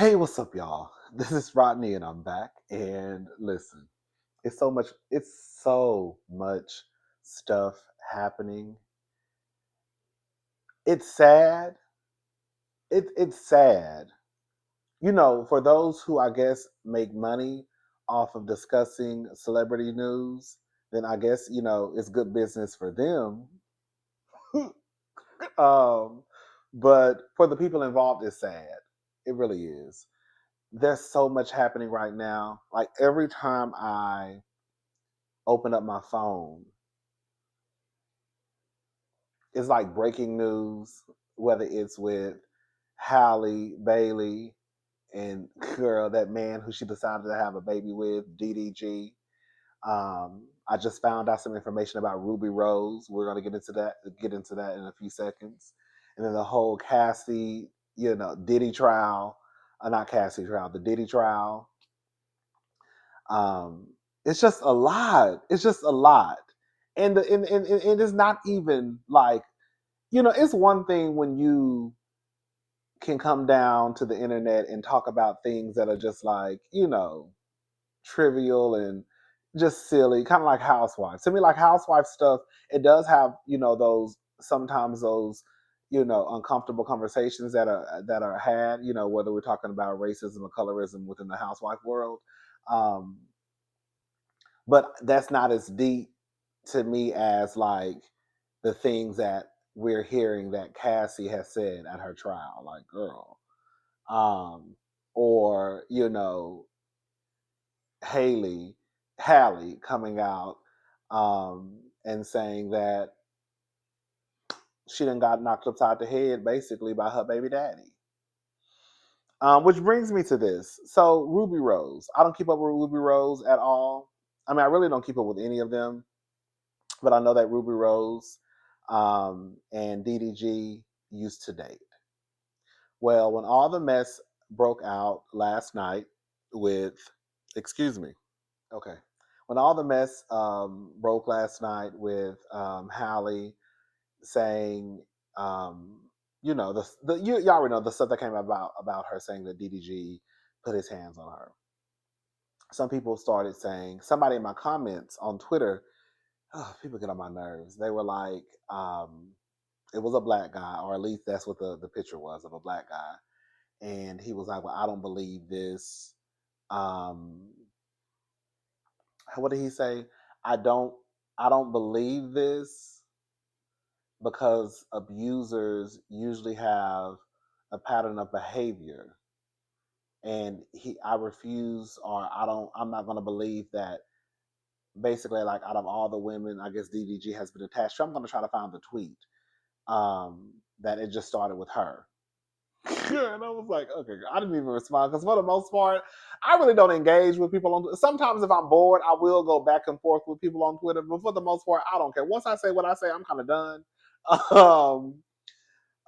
Hey, what's up, y'all? This is Rodney, and I'm back. And listen, it's so much stuff happening. It's sad. It's sad. For those who I guess make money off of discussing celebrity news, then I guess it's good business for them. um, but for the people involved, it's sad. It really is. There's so much happening right now. Like every time I open up my phone, it's like breaking news, whether it's with Halle Bailey and girl, that man who she decided to have a baby with, DDG. I just found out some information about Ruby Rose. We're gonna get into that in a few seconds. And then the whole Cassie, Diddy trial. Not Cassie trial, the Diddy trial. Um, it's just a lot. It's just a lot. And it's not even like, it's one thing when you can come down to the internet and talk about things that are just like, trivial and just silly, kind of like housewives. To me, like housewife stuff, it does have, those sometimes those, uncomfortable conversations that are had, whether we're talking about racism or colorism within the housewife world. Um, but that's not as deep to me as like the things that we're hearing that Cassie has said at her trial, like girl, or Haley, Halle coming out and saying that she done got knocked upside the head basically by her baby daddy. Which brings me to this. So Ruby Rose, I don't keep up with Ruby Rose at all. I mean, I really don't keep up with any of them, but I know that Ruby Rose and DDG used to date. Well, when all the mess broke out last night with, excuse me, okay, when all the mess broke last night with Halle saying, you already know the stuff that came about her saying that DDG put his hands on her. Some people started saying, somebody in my comments on Twitter, oh, people get on my nerves. They were like, it was a black guy, or at least that's what the picture was of a black guy. And he was like, well, I don't believe this. Um, what did he say? I don't I don't believe this because abusers usually have a pattern of behavior. And I refuse, or I'm not gonna believe that basically, like, out of all the women I guess DDG has been attached to, I'm gonna try to find the tweet. That it just started with her. And I was like, okay, I didn't even respond because for the most part, I really don't engage with people on. Sometimes if I'm bored, I will go back and forth with people on Twitter, but for the most part, I don't care. Once I say what I say, I'm kind of done.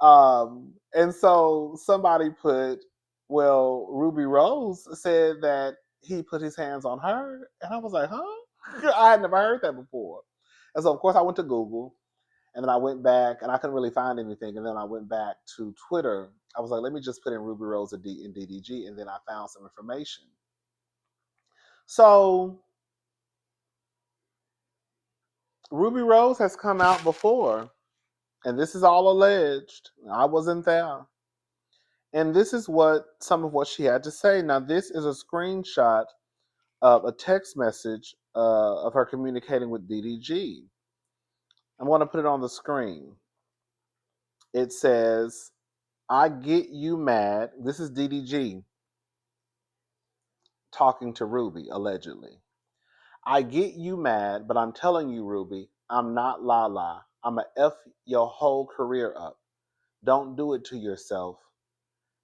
Um, and so somebody put, well, Ruby Rose said that he put his hands on her, and I was like, huh? I had never heard that before. And so of course I went to Google and then I went back and I couldn't really find anything. And then I went back to Twitter. I was like, let me just put in Ruby Rose and DDG. And then I found some information. So Ruby Rose has come out before, and this is all alleged. I wasn't there. And this is some of what she had to say. Now, this is a screenshot of a text message of her communicating with DDG. I'm going to put it on the screen. It says, I get you mad. This is DDG talking to Ruby, allegedly. I get you mad, but I'm telling you, Ruby, I'm not Lala. I'm a F your whole career up. Don't do it to yourself.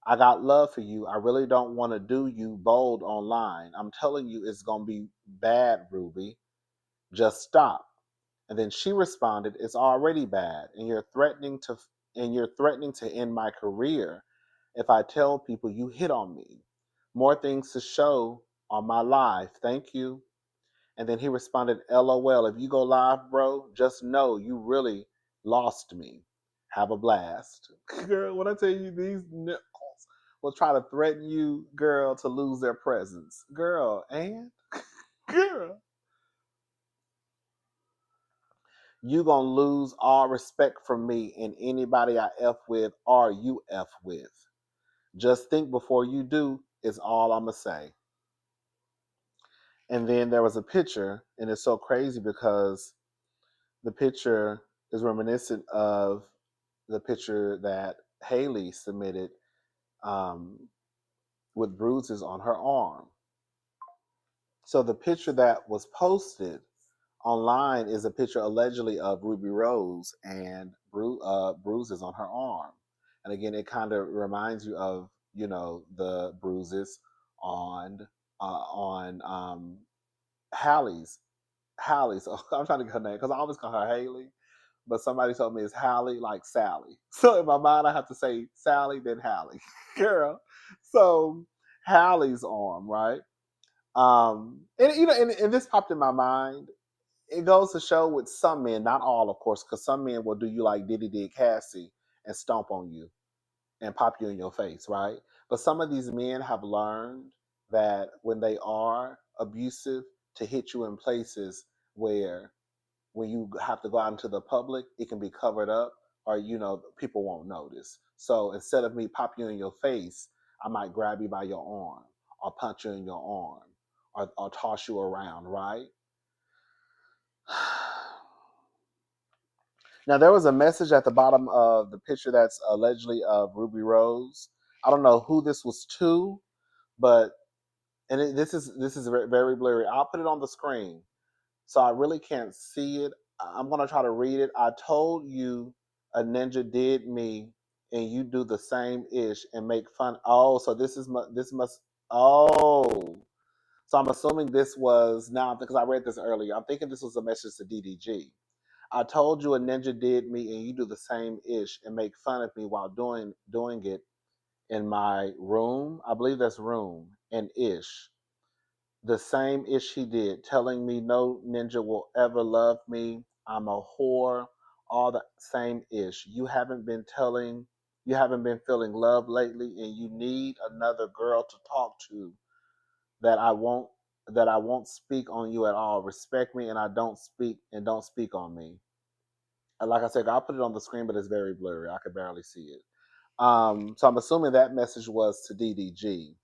I got love for you. I really don't want to do you bold online. I'm telling you, it's going to be bad, Ruby. Just stop. And then she responded, it's already bad, and you're threatening to end my career if I tell people you hit on me. More things to show on my live. Thank you. And then he responded, LOL, if you go live, bro, just know you really lost me. Have a blast. Girl, when I tell you these nickels, will try to threaten you, girl, to lose their presence. Girl, and girl, you gonna lose all respect from me and anybody I F with or you F with. Just think before you do is all I'ma say. And then there was a picture, and it's so crazy because the picture is reminiscent of the picture that Haley submitted with bruises on her arm. So the picture that was posted online is a picture allegedly of Rubi Rose and bruises on her arm. And again, it kind of reminds you of, you know, the bruises on Halle's. I'm trying to get her name because I always call her Haley, but somebody told me it's Halle, like Sally. So in my mind, I have to say Sally, then Halle. Girl. So Halle's arm, right? And you know, and this popped in my mind. It goes to show with some men, not all, of course, because some men will do you like Diddy did Cassie and stomp on you and pop you in your face, right? But some of these men have learned that when they are abusive, to hit you in places where when you have to go out into the public, it can be covered up or, you know, people won't notice. So instead of me pop you in your face, I might grab you by your arm or punch you in your arm or toss you around, right? Now, there was a message at the bottom of the picture that's allegedly of Rubi Rose. I don't know who this was to, but this is very blurry. I'll put it on the screen, so I really can't see it. I'm gonna try to read it. I told you a ninja did me, and you do the same ish and make fun. Oh, so this must. Oh, so I'm assuming this was now because I read this earlier. I'm thinking this was a message to DDG. I told you a ninja did me and you do the same ish and make fun of me while doing it in my room. I believe that's room and ish. The same ish he did, telling me no ninja will ever love me. I'm a whore. All the same ish. You haven't been feeling love lately and you need another girl to talk to that I won't speak on you at all. Respect me and don't speak on me. Like I said, I'll put it on the screen, but it's very blurry. I could barely see it. So I'm assuming that message was to DDG.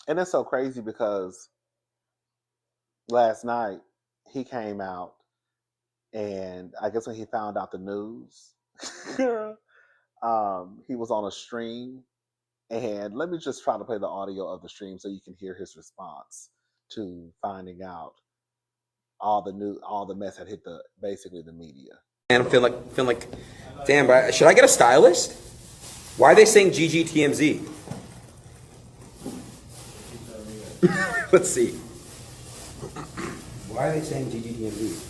And it's so crazy because last night he came out, and I guess when he found out the news, he was on a stream. And let me just try to play the audio of the stream so you can hear his response to finding out all the mess that hit basically the media. And I'm feeling like, damn, bro, should I get a stylist? Why are they saying GGTMZ? Let's see. Why are they saying GGTMZ?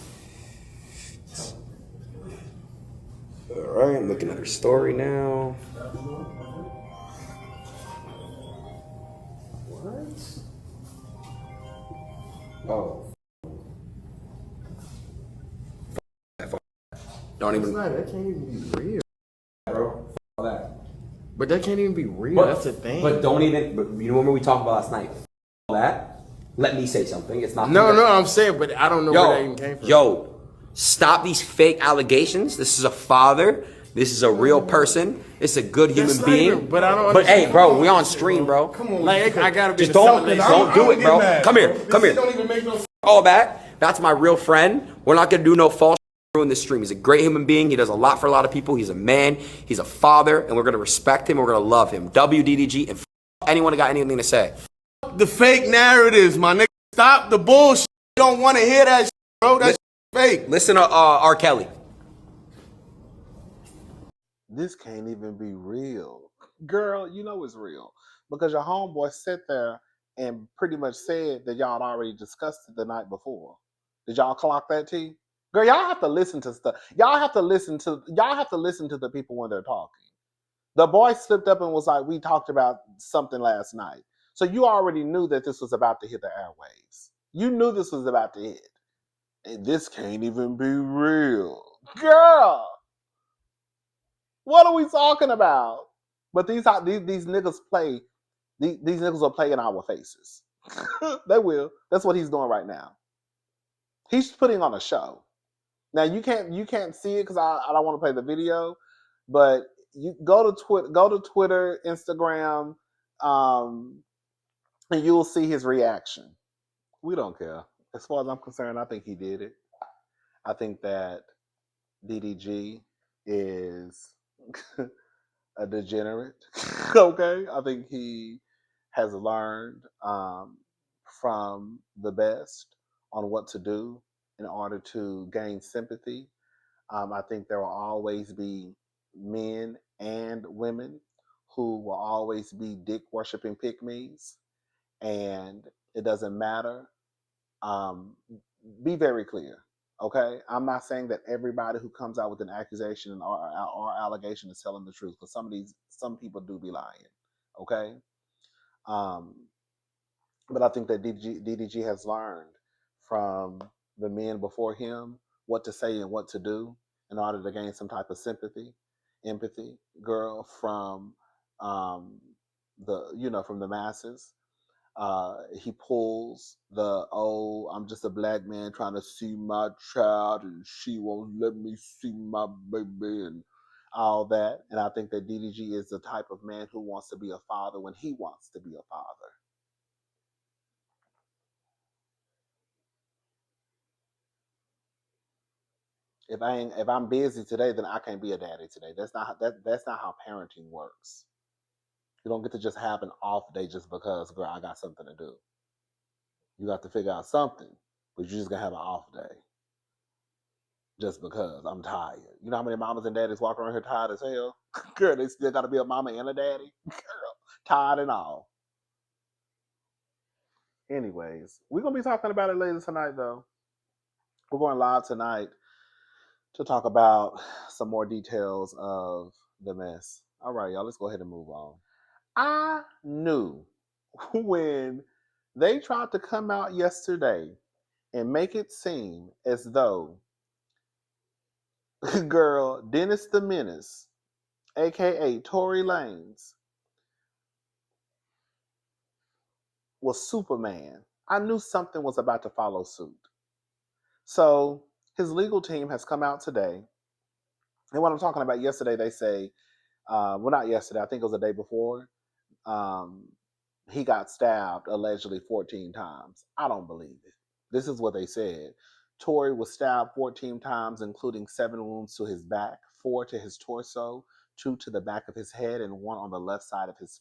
All right, I'm looking at her story now. What? Oh. Don't even. That can't even be real, Bro. All that. But that can't even be real. That's the thing. But don't even. But you remember we talked about last night? All that. Let me say something. It's not. No, I'm saying, but I don't know where that even came from. Yo, stop these fake allegations. This is a father. This is a real person. It's a good human being. Even, but I don't. But hey, bro, we on stream, bro. Come on, like I gotta be. Just don't do it, bro. Come here. Don't even make no. All back. That's my real friend. We're not gonna do no false in this stream. He's a great human being. He does a lot for a lot of people. He's a man. He's a father, and we're gonna respect him. We're gonna love him. WDDG and anyone that got anything to say. The fake narratives, my nigga. Stop the bullshit. You don't want to hear that, bro. That's fake. Listen to R. Kelly. This can't even be real. Girl, you know it's real. Because your homeboy sat there and pretty much said that y'all had already discussed it the night before. Did y'all clock that, T? Girl, y'all have to listen to stuff. Y'all have to listen to the people when they're talking. The boy slipped up and was like, we talked about something last night. So you already knew that this was about to hit the airwaves. You knew this was about to hit. And this can't even be real. Girl, what are we talking about? But these niggas play, these niggas will play in our faces. They will. That's what he's doing right now. He's putting on a show. Now you can't see it because I don't want to play the video, but you go to Twitter, Instagram, and you'll see his reaction. We don't care. As far as I'm concerned, I think he did it. I think that DDG is a degenerate. Okay, I think he has learned from the best on what to do in order to gain sympathy. I think there will always be men and women who will always be dick worshiping pygmies, and it doesn't matter. Be very clear, okay? I'm not saying that everybody who comes out with an accusation or allegation is telling the truth, because some people do be lying, okay? But I think that DDG has learned from the men before him what to say and what to do in order to gain some type of sympathy, empathy, girl, from from the masses. He pulls the, oh, I'm just a black man trying to see my child and she won't let me see my baby and all that. And I think that DDG is the type of man who wants to be a father when he wants to be a father. If I'm busy today, then I can't be a daddy today. That's not how parenting works. You don't get to just have an off day just because, girl, I got something to do. You got to figure out something, but you're just gonna have an off day just because I'm tired. You know how many mamas and daddies walk around here tired as hell? Girl, they still gotta be a mama and a daddy. Girl, tired and all. Anyways, we're gonna be talking about it later tonight, though. We're going live tonight to talk about some more details of the mess. All right, y'all, let's go ahead and move on. I knew when they tried to come out yesterday and make it seem as though, girl, Dennis the Menace, aka Tory Lanez, was Superman. I knew something was about to follow suit. So his legal team has come out today. And what I'm talking about yesterday, they say, well, not yesterday, I think it was the day before, he got stabbed allegedly 14 times. I don't believe it. This is what they said. Tory was stabbed 14 times, including 7 wounds to his back, 4 to his torso, 2 to the back of his head, and 1 on the left side of his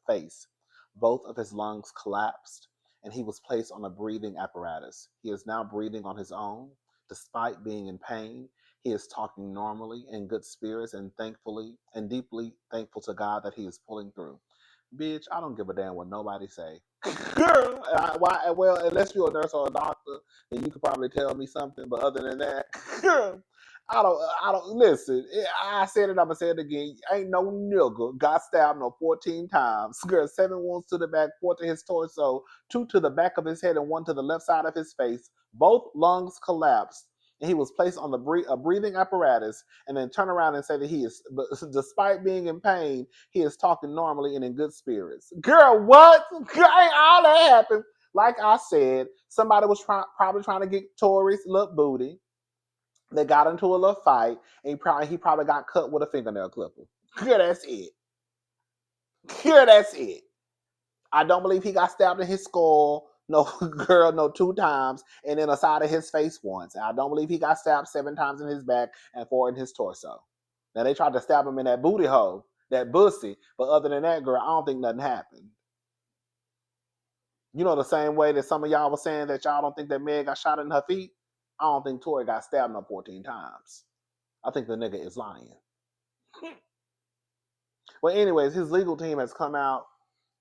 face. Both of his lungs collapsed, and he was placed on a breathing apparatus. He is now breathing on his own. Despite being in pain, he is talking normally, in good spirits, and deeply thankful to God that he is pulling through. Bitch, I don't give a damn what nobody say. Girl, well, unless you're a nurse or a doctor, then you could probably tell me something. But other than that, girl, I don't listen. I said it, I'm gonna say it again. Ain't no nigga got stabbed no 14 times. Girl, 7 wounds to the back, 4 to his torso, 2 to the back of his head, and 1 to the left side of his face. Both lungs collapsed. And he was placed on a breathing apparatus, and then turn around and say that he is, despite being in pain, he is talking normally and in good spirits. Girl, what? Girl, ain't all that happened. Like I said, somebody was probably trying to get Tory's little booty. They got into a little fight, and he probably got cut with a fingernail clipper. Girl, that's it. Girl, that's it. I don't believe he got stabbed in his skull. No, girl, no 2 times, and then a side of his face once. I don't believe he got stabbed 7 times in his back and 4 in his torso. Now, they tried to stab him in that booty hole, that bussy, but other than that, girl, I don't think nothing happened. You know, the same way that some of y'all was saying that y'all don't think that Meg got shot in her feet, I don't think Tory got stabbed no 14 times. I think the nigga is lying. Well, anyways, his legal team has come out,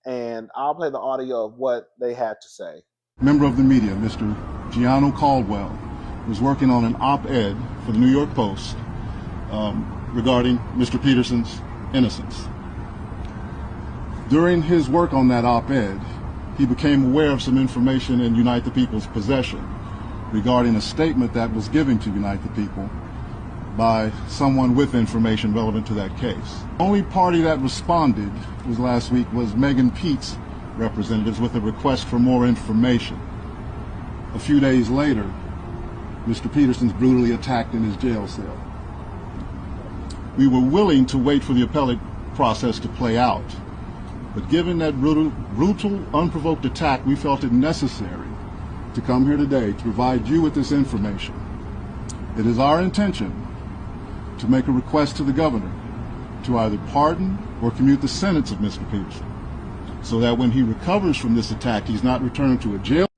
and I'll play the audio of what they had to say. Member of the media, Mr. Gianno Caldwell, was working on an op-ed for the New York Post regarding Mr. Peterson's innocence. During his work on that op-ed, he became aware of some information in Unite the People's possession regarding a statement that was given to Unite the People by someone with information relevant to that case. The only party that responded last week was Megan Pete's representatives with a request for more information. A few days later, Mr. Peterson's brutally attacked in his jail cell. We were willing to wait for the appellate process to play out, but given that brutal, unprovoked attack, we felt it necessary to come here today to provide you with this information. It is our intention to make a request to the governor to either pardon or commute the sentence of Mr. Peterson, so that when he recovers from this attack, he's not returned to a jail.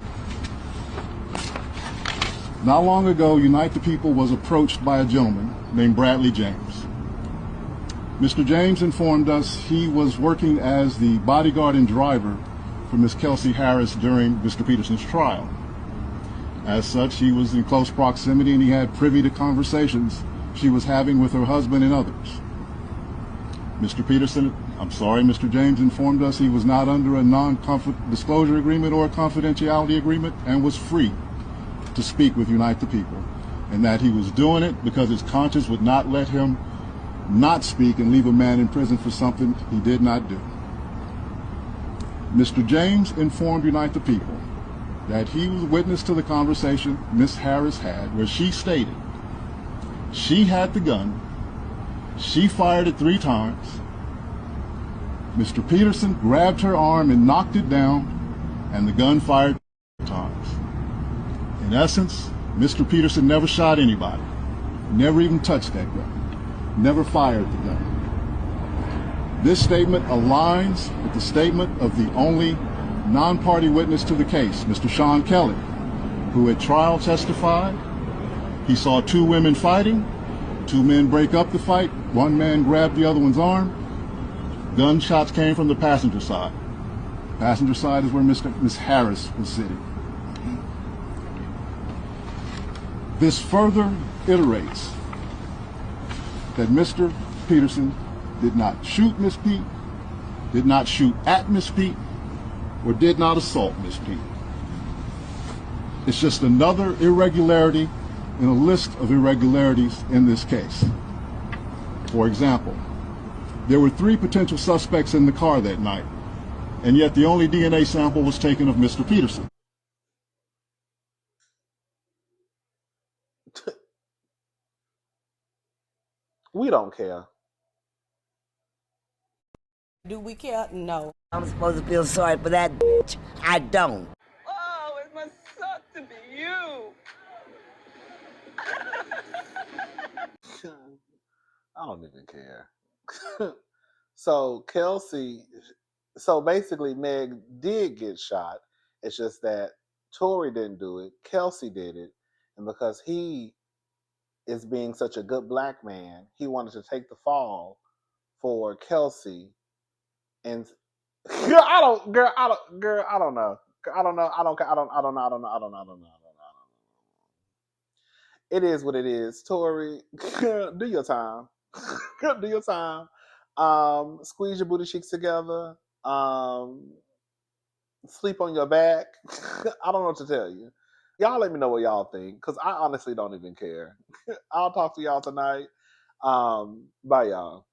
Not long ago, Unite the People was approached by a gentleman named Bradley James. Mr. James informed us he was working as the bodyguard and driver for Ms. Kelsey Harris during Mr. Peterson's trial. As such, he was in close proximity and he had privy to conversations she was having with her husband and others. Mr. James informed us he was not under a non-disclosure agreement or a confidentiality agreement and was free to speak with Unite the People, and that he was doing it because his conscience would not let him not speak and leave a man in prison for something he did not do. Mr. James informed Unite the People that he was witness to the conversation Ms. Harris had, where she stated she had the gun, she fired it 3 times, Mr. Peterson grabbed her arm and knocked it down, and the gun fired 3 times. In essence, Mr. Peterson never shot anybody, never even touched that gun, never fired the gun. This statement aligns with the statement of the only non-party witness to the case, Mr. Sean Kelly, who at trial testified he saw 2 women fighting, 2 men break up the fight, 1 man grabbed the other one's arm. Gunshots came from the passenger side. Passenger side is where Ms. Harris was sitting. This further iterates that Mr. Peterson did not shoot Miss Pete, did not shoot at Miss Pete, or did not assault Miss Pete. It's just another irregularity in a list of irregularities in this case. For example, there were 3 potential suspects in the car that night, and yet the only DNA sample was taken of Mr. Peterson. We don't care. Do we care? No. I'm supposed to feel sorry for that bitch. I don't. Oh, it must suck to be you. I don't even care. So basically Meg did get shot. It's just that Tory didn't do it. Kelsey did it. And because he is being such a good black man, he wanted to take the fall for Kelsey. And I don't know. It is what it is. Tory, do your time. Do your time. Squeeze your booty cheeks together. Sleep on your back. I don't know what to tell you. Y'all let me know what y'all think, because I honestly don't even care. I'll talk to y'all tonight. Bye, y'all.